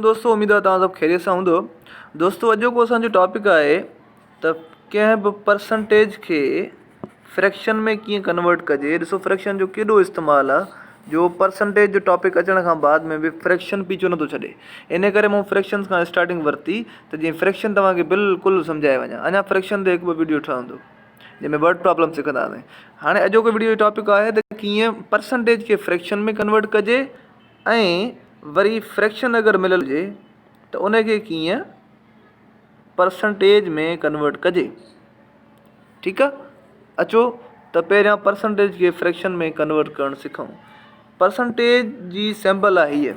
दोस्तों उम्मीद आहे तव्हां सभु ख़ैरियत सां हूंदो। दोस्तों अॼोको असांजो टॉपिक आहे त कंहिं बि परसेंटेज खे फ्रैक्शन में कीअं कन्वर्ट कजे। ॾिसो फ्रैक्शन जो केॾो इस्तेमालु आहे जो परसेंटेज जो टॉपिक अचण खां बाद में बि फ्रैक्शन पीछो नथो छॾे। इन करे मूं फ्रैक्शन खां स्टार्टिंग वरिती त जीअं फ्रैक्शन तव्हांखे बिल्कुलु सम्झाए वञा। अञा फ्रैक्शन ते हिकु ॿ वीडियो ठहंदो जंहिंमें वर्ड प्रॉब्लम सिखंदासीं। हाणे अॼोको वीडियो जो टॉपिक आहे त कीअं परसेंटेज खे फ्रैक्शन में कन्वर्ट कजे ऐं वरी फ्रैक्शन अगरि मिलियल हुजे त उनखे कीअं परसेंटेज में कन्वर्ट कजे। ठीकु आहे, अचो त पहिरियां परसेंटेज खे फ्रैक्शन में कन्वर्ट करणु सिखूं। परसेंटेज जी सिंबल आहे हीअ।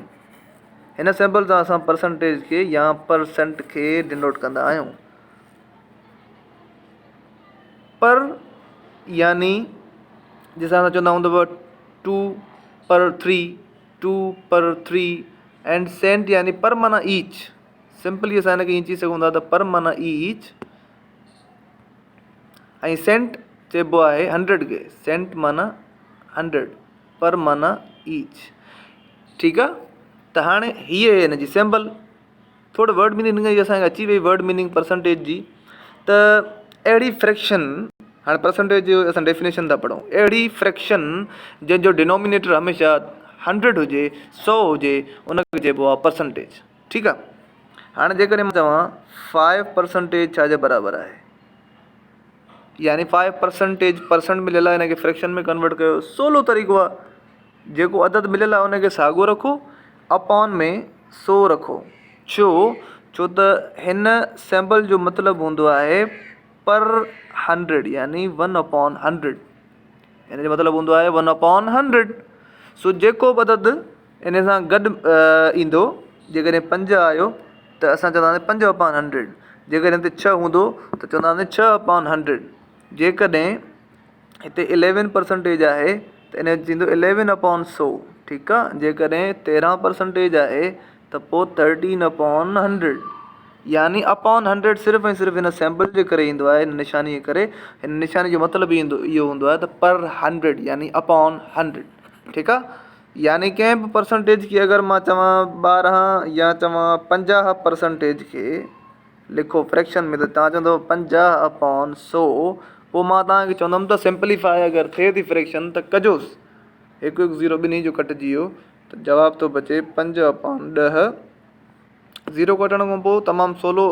हिन सिंबल सां असां परसेंटेज खे या परसेंट खे डिनोट कंदा आहियूं। पर यानी जंहिंसां असां चवंदा हूंदव 2/3, 2/3 एंड सेंट यानी पर माना ईच। सिंपली असां हिनखे ईअं चई सघूं था त पर माना ईच ऐं सेंट चइबो आहे 100 खे। सेंट माना 100, पर माना ईच। ठीकु आहे, त हाणे हीअ आहे हिन जी सिंबल। थोरो वर्ड मीनिंग जी असांखे अची वई वर्ड मीनिंग परसेंटेज जी। त अहिड़ी फ्रैक्शन, हाणे परसेंटेज जो असां डेफिनेशन था पढ़ूं, अहिड़ी फ्रैक्शन जंहिंजो डिनोमिनेटर हमेशह 100 हुजे, 100 हुजे, उनखे चइबो आहे परसेंटेज। ठीकु आहे, हाणे जेकॾहिं मां चवां 5% छाजे बराबरि आहे, यानी 5% परसेंट मिलियल आहे, हिनखे फ्रैक्शन में कन्वर्ट कयो। सवलो तरीक़ो आहे, जेको अदद मिलियल आहे उनखे साॻियो रखो, अपॉन में 100 रखो। छो त हिन सिंबल जो मतिलबु हूंदो आहे पर 100 यानी 1/100। हिन जो मतिलबु हूंदो आहे 1/100। सो जेको बि अदद इन सां गॾु ईंदो, जेकॾहिं 5 आयो त असां चवंदासीं 5/100। जेकॾहिं हिते 6 हूंदो त चवंदासीं 6/100। जेकॾहिं हिते 11% आहे त इन जो थींदो 11/100। ठीकु आहे, जेकॾहिं 13% आहे त पोइ 13/100। यानी अपॉन 100 सिर्फ़ु ऐं सिर्फ़ु हिन सिंबल जे करे ईंदो आहे, हिन निशानी जे करे। हिन निशानी जो मतिलबु इहो हूंदो आहे त पर 100 यानी अपॉन 100। ठीकु आहे, यानी कंहिं बि परसेंटेज खे अगरि मां चवां 12 या चवां 50% खे लिखो फ्रैक्शन में, त तव्हां चवंदव 50/100। पोइ मां तव्हांखे चवंदुमि त सिंपलीफाई अगरि थिए थी फ्रैक्शन त कजोसि। 1 1 0 ॿिन्ही जो कटिजी वियो त जवाबु थो बचे 5/10। 0 कटण खां पोइ तमामु सवलो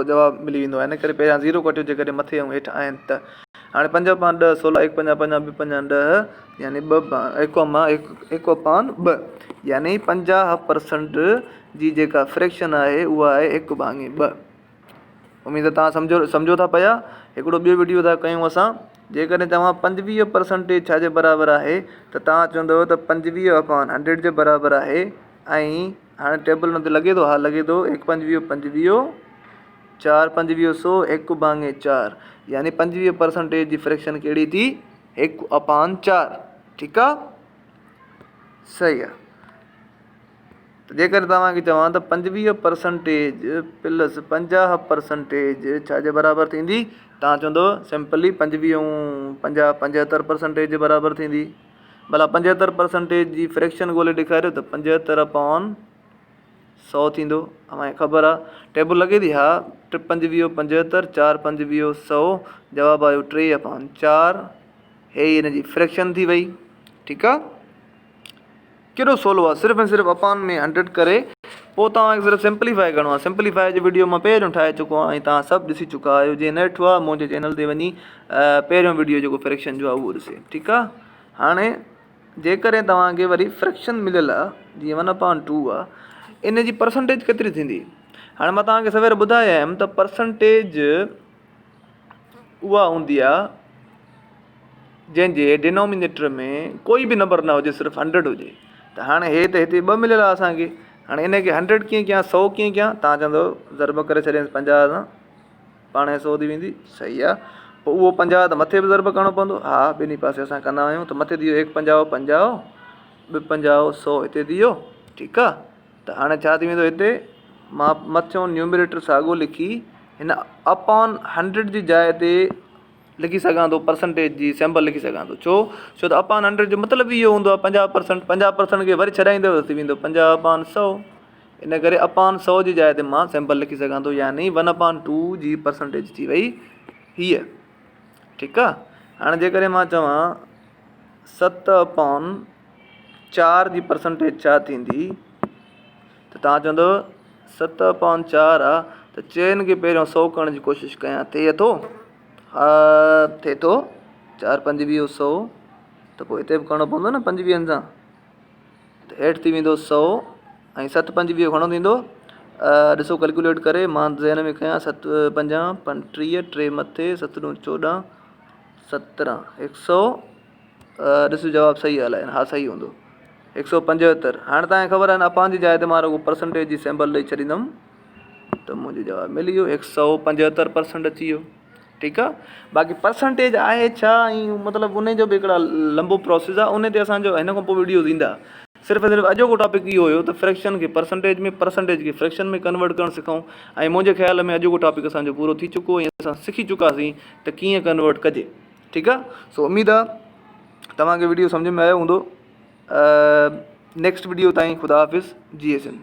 जवाबु मिली वेंदो आहे। इन करे पहिरियां 0 कटियो जेकॾहिं मथे ऐं हेठि आहिनि त। हाणे 5/10 16, 1 5 5 2 5 10 यानी 1/2 यानी 50% जी जेका फ्रैक्शन आहे उहा आहे 1/2। उमेद आहे तव्हां सम्झो था पिया। हिकिड़ो ॿियो वीडियो था कयूं असां। जेकॾहिं तव्हां 25% छाजे बराबरि आहे त तव्हां चवंदव त 25/100 जे बराबरि आहे। ऐं हाणे टेबल में त लॻे थो, हा लॻे थो, 1 25 25, 4 25 100, 1/4 यानी 25% जी फ्रैक्शन कहिड़ी थी, 1/4। ठीकु आहे, सही आहे। त जेकर तव्हांखे चवां त 25% प्लस 50% छाजे बराबरि थींदी, तव्हां चवंदव सिंपली 25 ऐं 50 75% जे बराबरि थींदी। भला 75% जी फ्रैक्शन ॻोल्हे ॾेखारियो त 75/100 थींदो। असांखे ख़बर आहे, टेबल लॻे थी, हा 25 75, 4 25 100, जवाबु आयो 3/4। हे हिन जी फ्रैक्शन थी वई। ठीकु आहे, केॾो सवलो आहे, सिर्फ़ु ऐं सिर्फ़ु अपॉन में 100 करे पोइ तव्हांखे सिर्फ़ु सिंपलीफाई करिणो आहे। सिंपलीफाई जो वीडियो मां पहिरियों ठाहे चुको आहियां ऐं तव्हां सभु ॾिसी चुका आहियो। जीअं न ॾिठो आहे, मुंहिंजे चैनल ते वञी पहिरियों वीडियो जेको फ्रैक्शन जो आहे उहो ॾिसे। ठीकु आहे, हाणे जेकॾहिं तव्हांखे वरी फ्रैक्शन मिलियल आहे जीअं 1/2 आहे, इन जी परसेंटेज केतिरी थींदी। हाणे मां तव्हांखे सवेर ॿुधायो हुयमि त परसेंटेज उहा हूंदी आहे जंहिंजे डिनोमिनेटर में कोई बि नंबर न हुजे, सिर्फ़ु 100 हुजे। त हाणे हे त हिते 2 मिलियल आहे असांखे। हाणे हिनखे 100 कीअं कयां, 100 कीअं कयां, तव्हां चवंदव ज़र्ब करे छॾियसि 50 सां, पाणे 100 थी वेंदी। सही आहे, पोइ उहो 50 त मथे बि ज़र्ब करिणो पवंदो। हा, ॿिन्ही पासे असां कंदा आहियूं। त मथे थी वियो 1 50 50, 2 50 100 हिते थी वियो। ठीकु आहे, त हाणे छा थी वेंदो, हिते मां मथियों न्यूमरेटर साॻियो लिखी हिन अपॉन 100 जी जाइ ते लिखी सघां थो, परसेंटेज जी सिंबल लिखी सघां थो। छो त अपॉन 100 जो मतिलबु इहो हूंदो आहे 50%। 50% खे वरी छॾाईंदव त थी वेंदो 50/100। इन करे अपान 100 जी जाइ ते मां सैंपल लिखी सघां थो, यानी 1/2 जी परसेंटेज थी वई हीअ। ठीकु आहे। हाणे जेकॾहिं मां चवां 7/4 जी परसेंटेज छा थींदी, त तव्हां चवंदव 7/4 आहे, त चइनि खे पहिरियों 100 करण जी कोशिशि कयां, थिए थो? हा थिए थो। 4 5 वीह 100, त पोइ हिते बि करिणो पवंदो न 25 सां, त हेठि थी वेंदो 100 ऐं 7 5 वीह घणो थींदो? ॾिसो कैलकुलेट करे, मां ज़हन में कयां, 7 50 35 3 मथे 7 × 14 17 100, ॾिसो जवाबु सही हलाए, हा सही हूंदो 175। हाणे तव्हांखे ख़बर आहे न, अपान जी जाइ ते मां रुगो परसेंटेज जी सैंपल ॾेई छॾींदुमि, त मुंहिंजो जवाबु मिली वियो 175% अची वियो। ठीकु आहे। बाक़ी परसेंटेज आहे छा, ऐं मतिलबु उन जो बि हिकिड़ा लंबो प्रोसेस आहे, उन ते असांजो हिन खां पोइ वीडियोज़ ईंदा। सिर्फ़ु अॼोको टॉपिक इहो हुयो त फ्रैक्शन खे परसेंटेज में, परसेंटेज खे फ्रैक्शन में कन्वर्ट करणु सिखूं, ऐं मुंहिंजे ख़्याल में अॼोको टॉपिक असांजो पूरो थी चुको, ऐं असां सिखी चुकासीं त कीअं कन्वर्ट कजे। ठीकु आहे। सो उमेदु आहे तव्हांखे वीडियो सम्झ में आयो हूंदो। नेक्स्ट वीडियो ताईं ख़ुदा हाफ़िज़, जी एस एन।